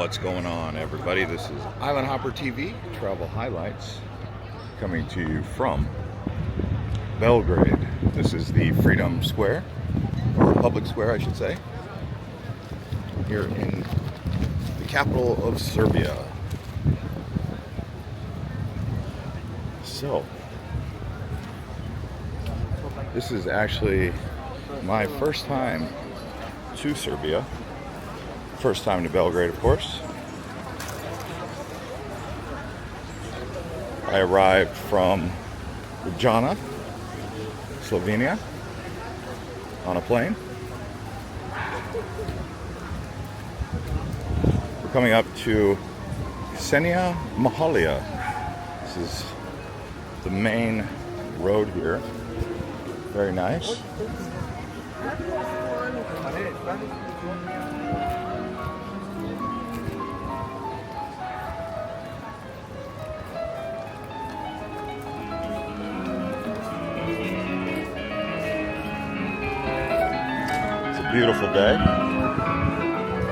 What's going on, everybody? This is Island Hopper TV, travel highlights, coming to you from Belgrade. This is the Freedom Square, or Public Square, I should say, here in the capital of Serbia. So, this is actually my first time to Serbia. First time to Belgrade, of course. I arrived from Ljubljana, Slovenia, on a plane. We're coming up to Knez Mihailova. This is the main road here. Very nice. Beautiful day.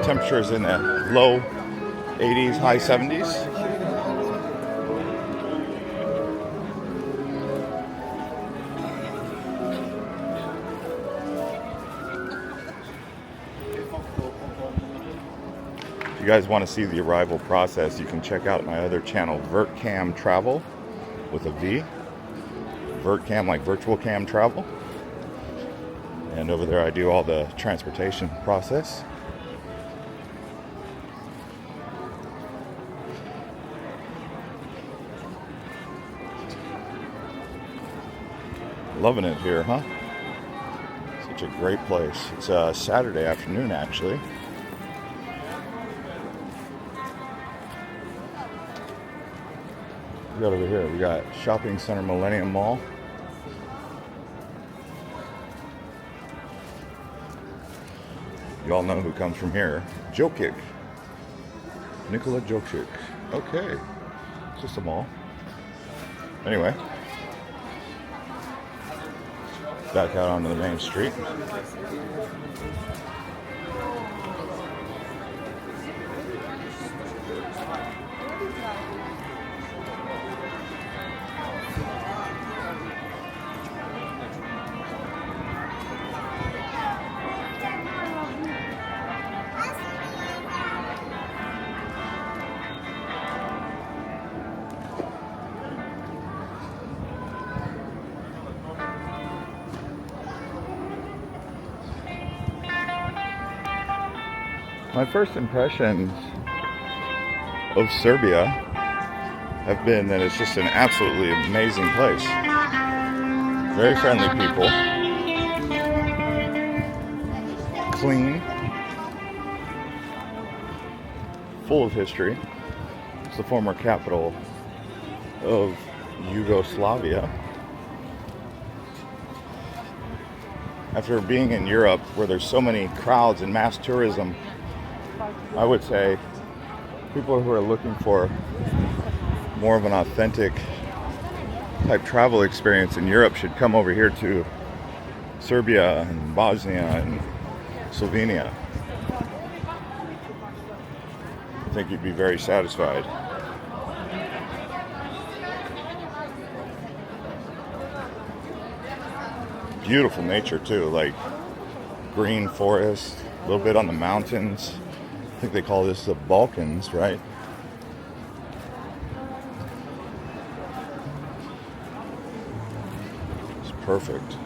Temperature is in the low 80s, high 70s. If you guys want to see the arrival process, you can check out my other channel, VirtCam Travel, with a V. VirtCam, like virtual cam travel. And over there I do all the transportation process. Loving it here, huh? Such a great place. It's a Saturday afternoon, actually. We got over here, we got Shopping Center Millennium Mall. You all know who comes from here. Jokic. Nikola Jokic. Okay. It's just a mall. Anyway. Back out onto the main street. My first impressions of Serbia have been that it's just an absolutely amazing place. Very friendly people. Clean. Full of history. It's the former capital of Yugoslavia. After being in Europe, where there's so many crowds and mass tourism, I would say people who are looking for more of an authentic type travel experience in Europe should come over here to Serbia and Bosnia and Slovenia. I think you'd be very satisfied. Beautiful nature too, like green forest, a little bit on the mountains. I think they call this the Balkans, right? It's perfect.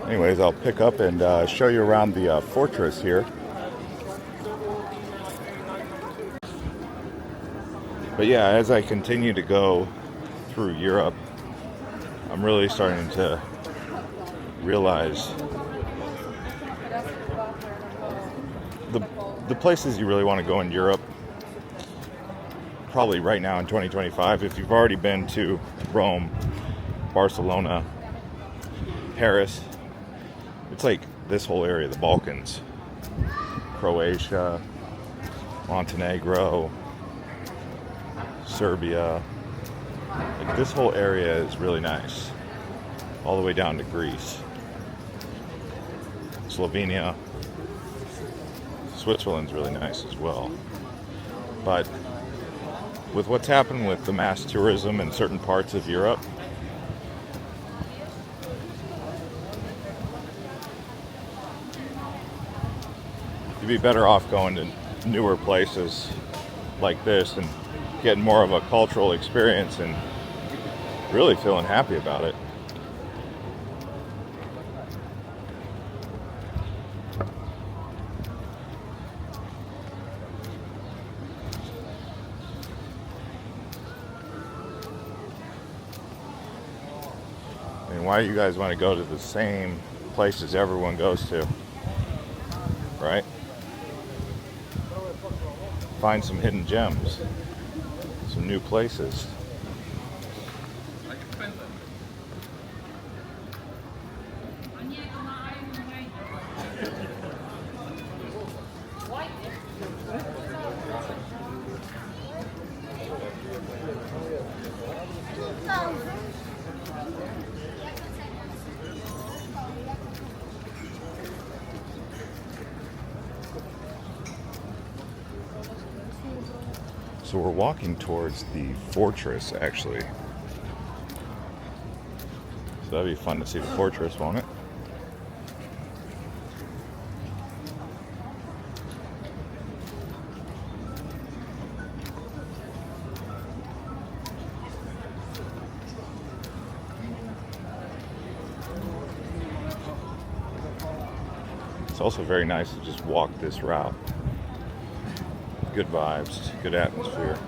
Anyways, I'll pick up and show you around the fortress here. But yeah, as I continue to go through Europe, I'm really starting to realize the places you really want to go in Europe, probably right now in 2025, if you've already been to Rome, Barcelona, Paris, it's like this whole area, the Balkans, Croatia, Montenegro, Serbia. Like, this whole area is really nice. All the way down to Greece. Slovenia. Switzerland's really nice as well. But with what's happened with the mass tourism in certain parts of Europe, you'd be better off going to newer places like this and getting more of a cultural experience and really feeling happy about it. I mean, why do you guys want to go to the same places everyone goes to? Right? Find some hidden gems, some new places. So we're walking towards the fortress, actually. So that'd be fun to see the fortress, won't it? It's also very nice to just walk this route. Good vibes, good atmosphere.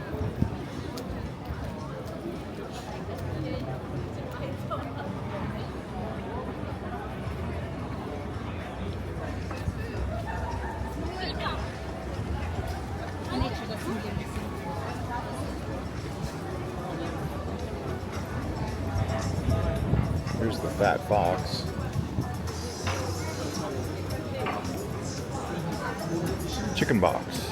Here's the fat fox. Chicken box.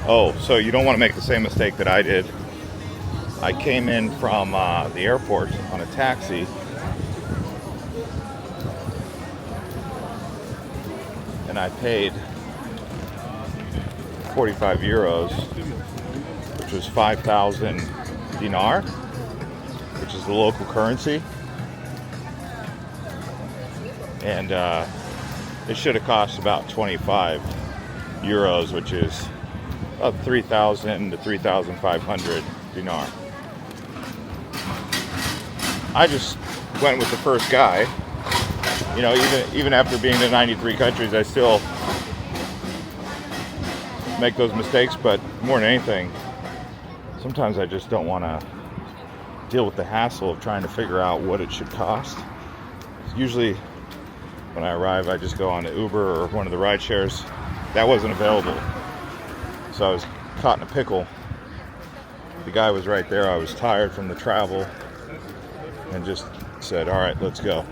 Oh, so you don't want to make the same mistake that I did. I came in from the airport on a taxi. And I paid 45 euros, which was 5,000 dinar, which is the local currency. And it should have cost about 25 euros, which is about 3,000 to 3,500 dinar. I just went with the first guy. You know, even after being to 93 countries, I still make those mistakes, but more than anything, sometimes I just don't want to deal with the hassle of trying to figure out what it should cost. Usually when I arrive, I just go on to Uber or one of the ride shares. That wasn't available. So I was caught in a pickle. The guy was right there. I was tired from the travel and just said, all right, let's go.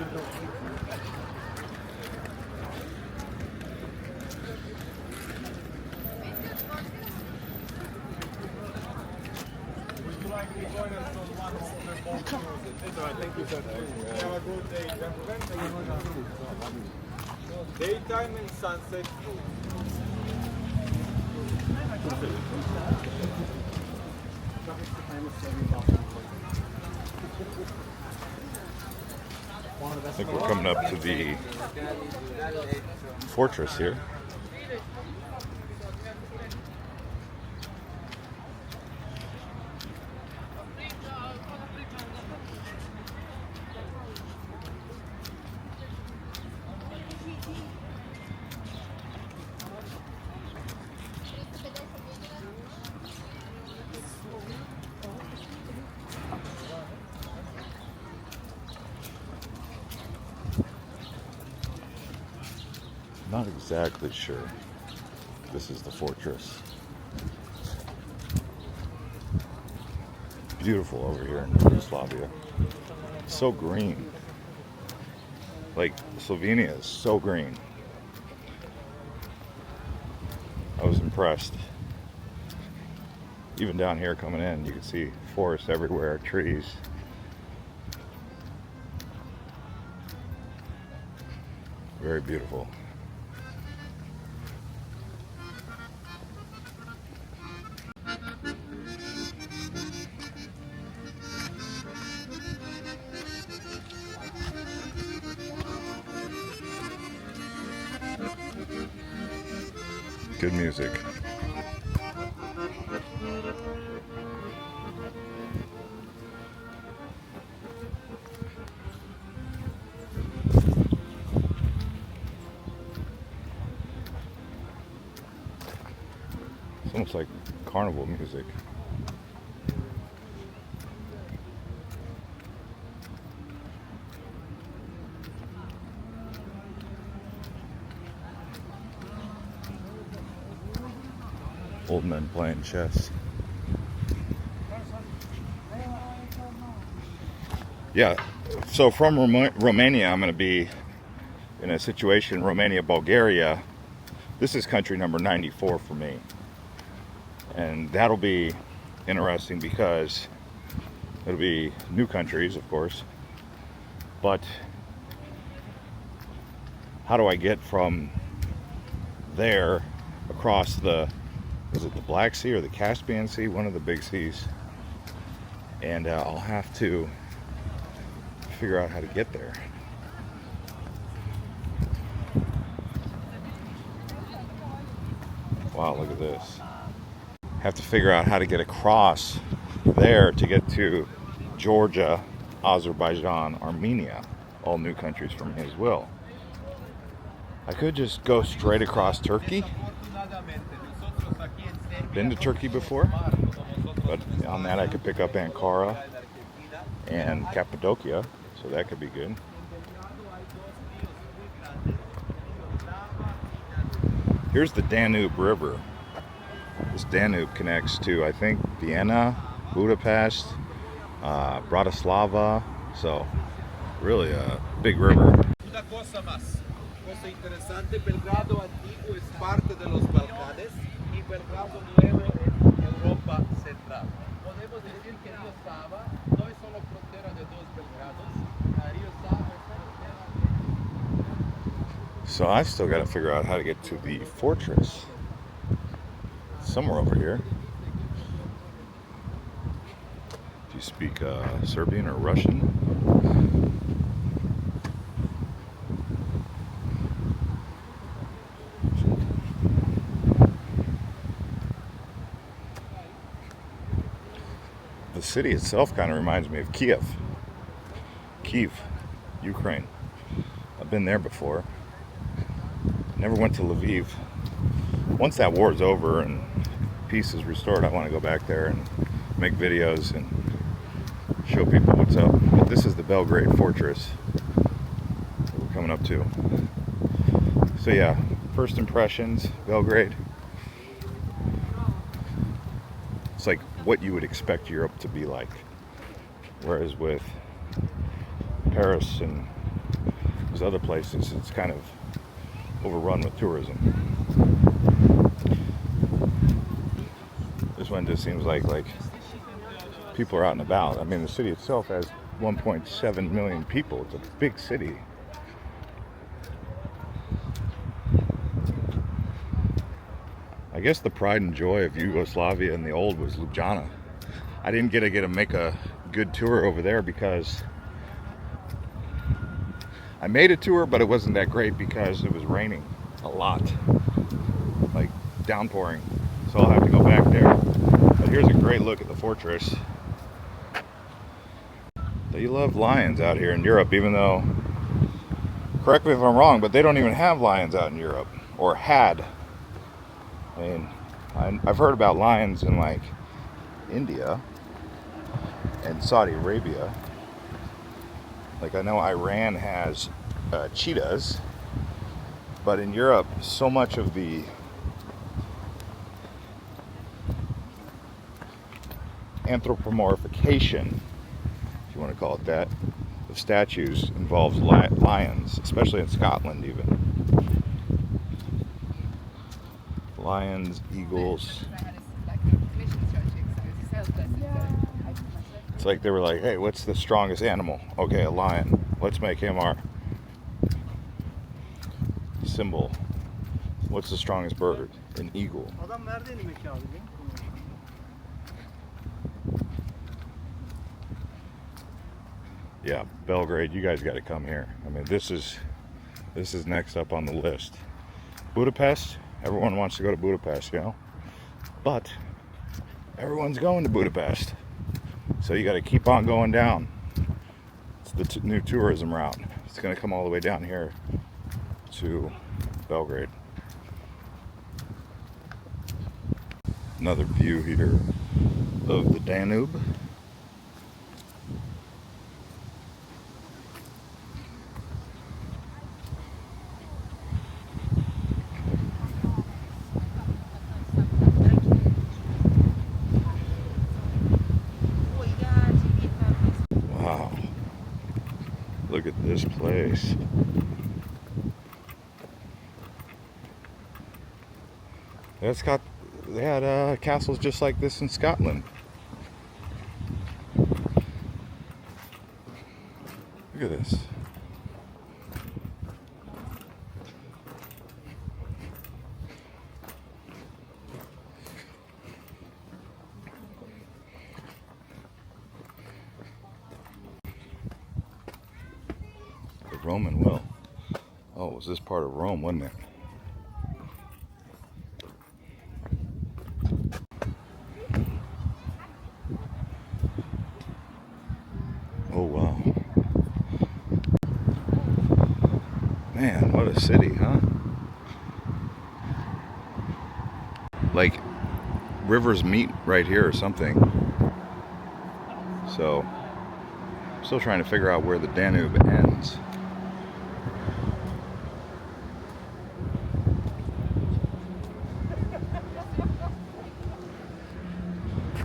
Daytime and sunset food. I think we're coming up to the fortress here. Not exactly sure. This is the fortress. Beautiful over here in Yugoslavia. It's so green. Like, Slovenia is so green. I was impressed. Even down here coming in, you can see forests everywhere, trees. Very beautiful. Good music. It's almost like carnival music. Old men playing chess. Yeah, so from Romania, I'm going to be in a situation, Romania, Bulgaria. This is country number 94 for me. And that'll be interesting because it'll be new countries, of course. But how do I get from there across the, is it the Black Sea or the Caspian Sea? One of the big seas. And I'll have to figure out how to get there. Wow, look at this. Have to figure out how to get across there to get to Georgia, Azerbaijan, Armenia. All new countries for me as well. I could just go straight across Turkey. Been to Turkey before, but on that I could pick up Ankara and Cappadocia, so that could be good. Here's the Danube River. This Danube connects to, I think, Vienna, Budapest, Bratislava, so really a big river. Una cosa más. Cosa interesante, Belgrado antiguo es parte de los Balcanes y Belgrado nuevo es Europa central. Podemos decir que Río Sava no es solo frontera de dos Belgrados, Río Sava es frontera de... So I still got to figure out how to get to the fortress. Somewhere over here. Do you speak Serbian or Russian? The city itself kind of reminds me of Kiev, Ukraine. I've been there before. Never went to Lviv. Once that war is over and peace is restored, I want to go back there and make videos and show people what's up. But this is the Belgrade Fortress that we're coming up to. So yeah, first impressions, Belgrade. It's like what you would expect Europe to be like. Whereas with Paris and those other places, it's kind of overrun with tourism. This one just seems like people are out and about. I mean, the city itself has 1.7 million people. It's a big city. I guess the pride and joy of Yugoslavia and the old was Ljubljana. I didn't get to make a good tour over there because I made a tour, but it wasn't that great because it was raining a lot, like downpouring. So I'll have to go back there. But here's a great look at the fortress. They love lions out here in Europe, even though, correct me if I'm wrong, but they don't even have lions out in Europe, or had. I mean, I've heard about lions in like India and Saudi Arabia. Like I know Iran has cheetahs, but in Europe, so much of the anthropomorphication, if you want to call it that, of statues involves lions, especially in Scotland even. A Lions, eagles. It's like they were like, hey, what's the strongest animal? Okay, a lion. Let's make him our symbol. What's the strongest bird? An eagle. Yeah, Belgrade, you guys got to come here. I mean, this is next up on the list. Budapest, everyone wants to go to Budapest, you know, but everyone's going to Budapest, so you got to keep on going down. It's the new tourism route. It's going to come all the way down here to Belgrade. Another view here of the Danube. Wow, look at this place. They had castles just like this in Scotland. Look at this. The Roman will. Oh, was this part of Rome, wasn't it? Oh, wow. Man, what a city, huh? Like, rivers meet right here or something. So, I'm still trying to figure out where the Danube ends.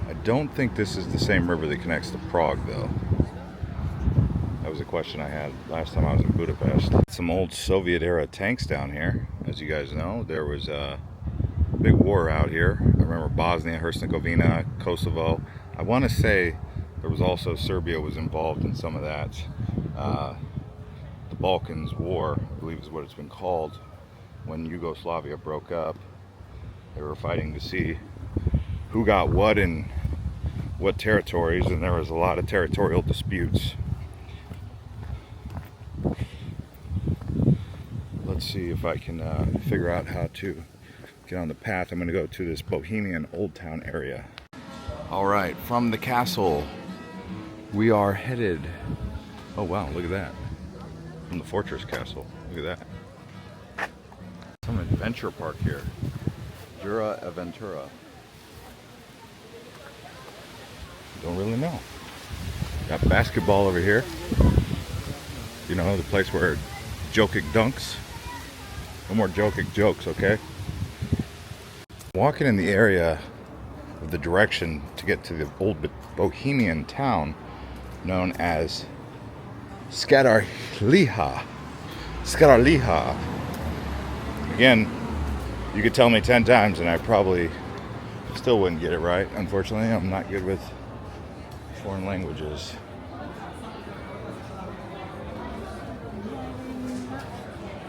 I don't think this is the same river that connects to Prague, though. That was a question I had last time I was in Budapest. Some old Soviet-era tanks down here. As you guys know, there was a big war out here. I remember Bosnia, Herzegovina, Kosovo. I want to say there was also Serbia was involved in some of that. The Balkans War, I believe is what it's been called. When Yugoslavia broke up, they were fighting to see who got what in what territories, and there was a lot of territorial disputes. Let's see if I can figure out how to get on the path. I'm going to go to this Bohemian Old Town area. All right, from the castle, we are headed. Oh wow, look at that! From the Fortress Castle, look at that. Some adventure park here, Jura Aventura. Don't really know. Got basketball over here. You know, the place where Jokic dunks. No more Jokic jokes, okay? Walking in the area of the direction to get to the old Bohemian town known as Skadarliha. Skadarliha. Again, you could tell me 10 times and I probably still wouldn't get it right. Unfortunately, I'm not good with foreign languages.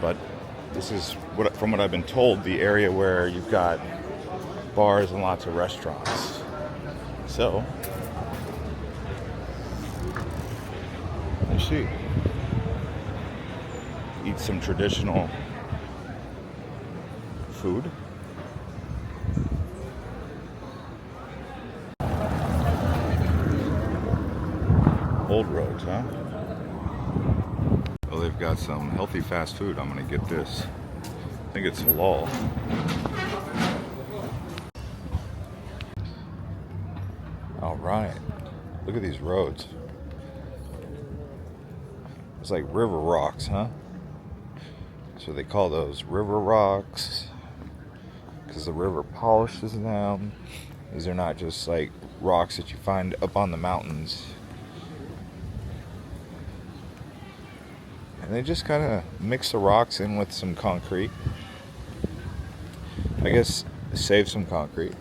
But this is, from what I've been told, the area where you've got bars and lots of restaurants. So, you see, eat some traditional food. Old roads, huh? Well, they've got some healthy fast food. I'm gonna get this. I think it's halal. All right, look at these roads. It's like river rocks, huh? So they call those river rocks because the river polishes them. These are not just like rocks that you find up on the mountains. And they just kind of mix the rocks in with some concrete. I guess save some concrete.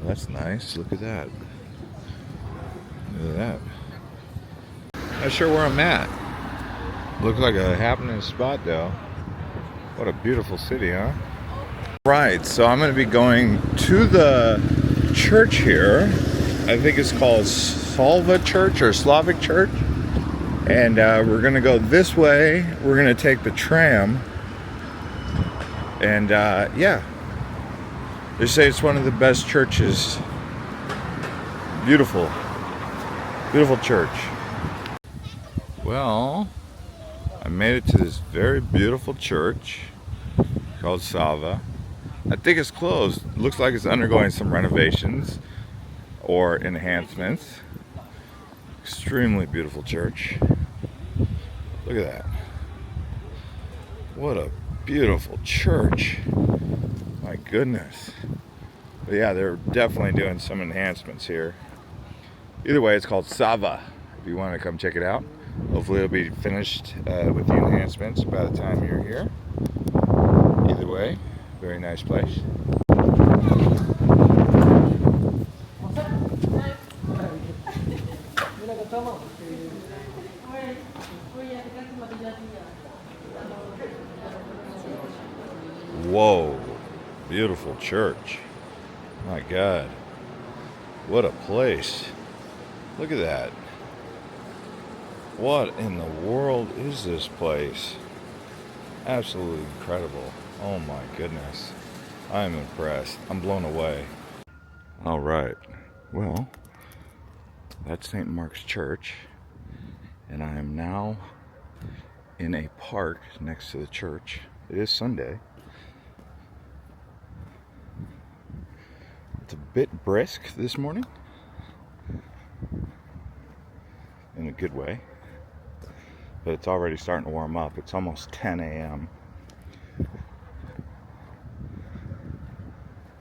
That's nice. Look at that. Look at that. Not sure where I'm at. Looks like a happening spot though. What a beautiful city, huh? Right, so I'm going to be going to the church here. I think it's called Sava Church or Slavic Church. And we're going to go this way. We're going to take the tram. And yeah, they say it's one of the best churches. Beautiful. Beautiful church. Well, I made it to this very beautiful church called Sava. I think it's closed. Looks like it's undergoing some renovations or enhancements. Extremely beautiful church. Look at that. What a beautiful church. My goodness. But yeah, they're definitely doing some enhancements here. Either way, it's called Sava. If you want to come check it out. Hopefully it'll be finished with the enhancements by the time you're here. Either way, very nice place. Whoa, beautiful church. My God, what a place. Look at that. What in the world is this place? Absolutely incredible. Oh my goodness. I'm impressed. I'm blown away. All right. Well, that's St. Mark's Church. And I am now in a park next to the church. It is Sunday. It's a bit brisk this morning. In a good way. But it's already starting to warm up. It's almost 10 a.m.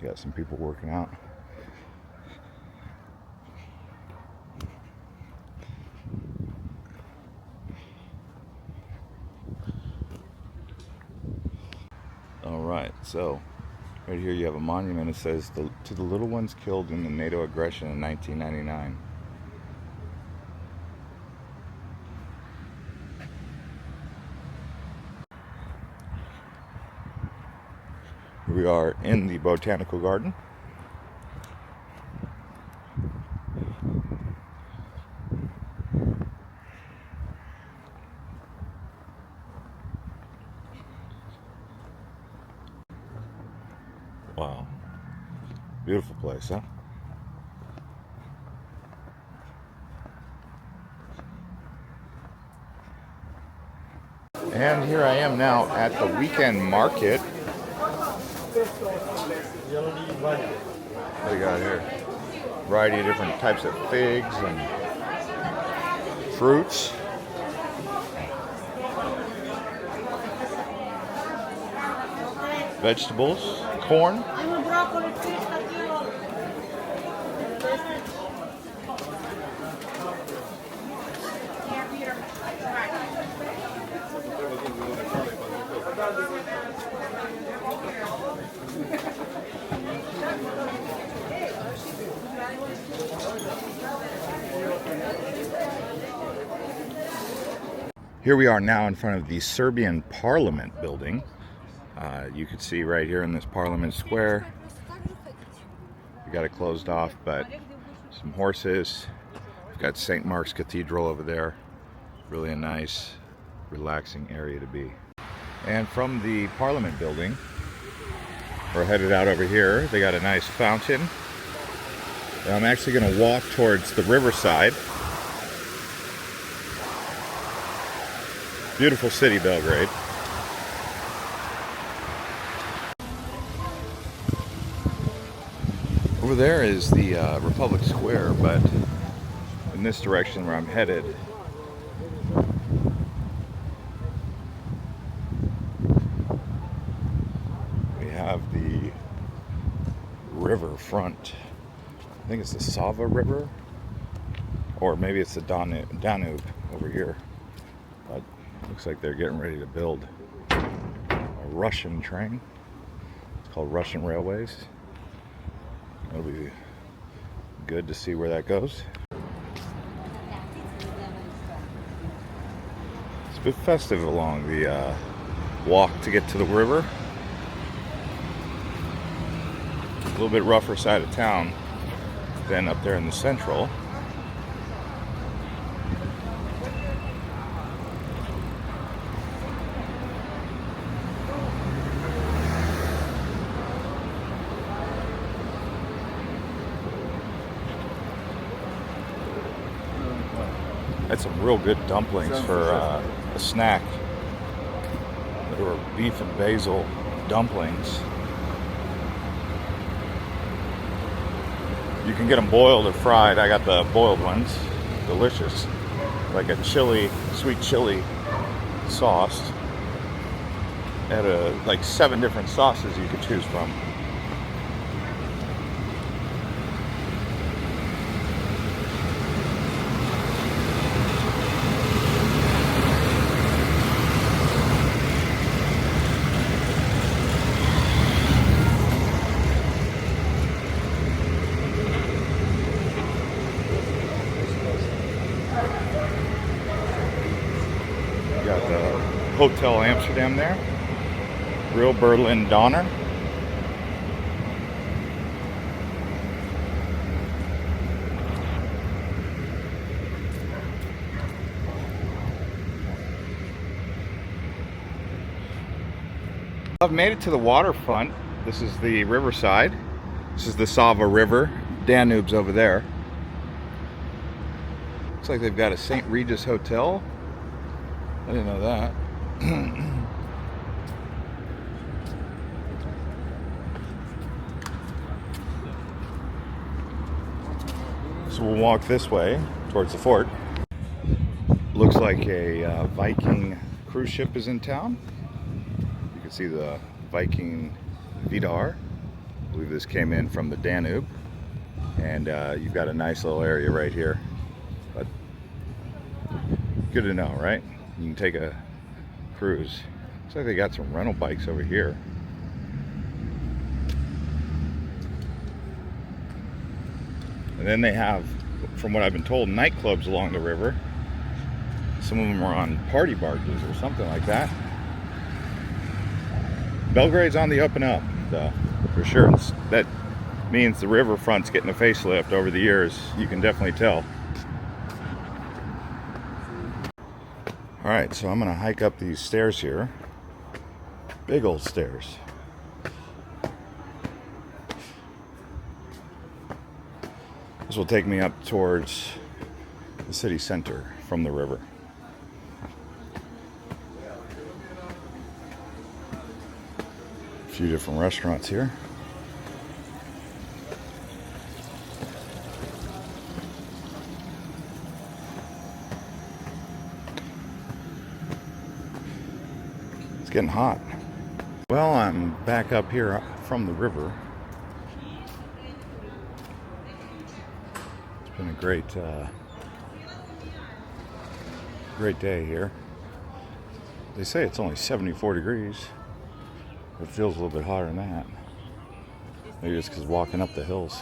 Got some people working out. All right, so right here you have a monument. It says to the little ones killed in the NATO aggression in 1999. We are in the botanical garden. Wow. Beautiful place, huh? And here I am now at the weekend market. What do you got here? Variety of different types of figs and fruits. Vegetables, corn. Here we are now in front of the Serbian Parliament building. You can see right here in this Parliament Square. We got it closed off, but some horses. We've got St. Mark's Cathedral over there. Really a nice, relaxing area to be. And from the Parliament building, we're headed out over here. They got a nice fountain. And I'm actually going to walk towards the Riverside. Beautiful city, Belgrade. Over there is the Republic Square, but in this direction where I'm headed, we have the riverfront. I think it's the Sava River, or maybe it's the Danube over here. But looks like they're getting ready to build a Russian train. It's called Russian Railways. It'll be good to see where that goes. It's a bit festive along the walk to get to the river. A little bit rougher side of town than up there in the central. Had some real good dumplings for a snack. They were beef and basil dumplings. You can get them boiled or fried. I got the boiled ones. Delicious. Like a chili, sweet chili sauce. Had like 7 different sauces you could choose from. Got the Hotel Amsterdam there. Real Berlin Donner. I've made it to the waterfront. This is the Riverside. This is the Sava River. Danube's over there. Looks like they've got a St. Regis Hotel. I didn't know that. So we'll walk this way towards the fort. Looks like a Viking cruise ship is in town. You can see the Viking Vidar. I believe this came in from the Danube. And you've got a nice little area right here. But good to know, right? You can take a cruise. Looks like they got some rental bikes over here. And then they have, from what I've been told, nightclubs along the river. Some of them are on party barges or something like that. Belgrade's on the up and up, though, for sure. That means the riverfront's getting a facelift over the years. You can definitely tell. All right, so I'm gonna hike up these stairs here. Big old stairs. This will take me up towards the city center from the river. A few different restaurants here. It's getting hot. Well, I'm back up here from the river. It's been a great day here. They say it's only 74 degrees. It feels a little bit hotter than that. Maybe it's because walking up the hills.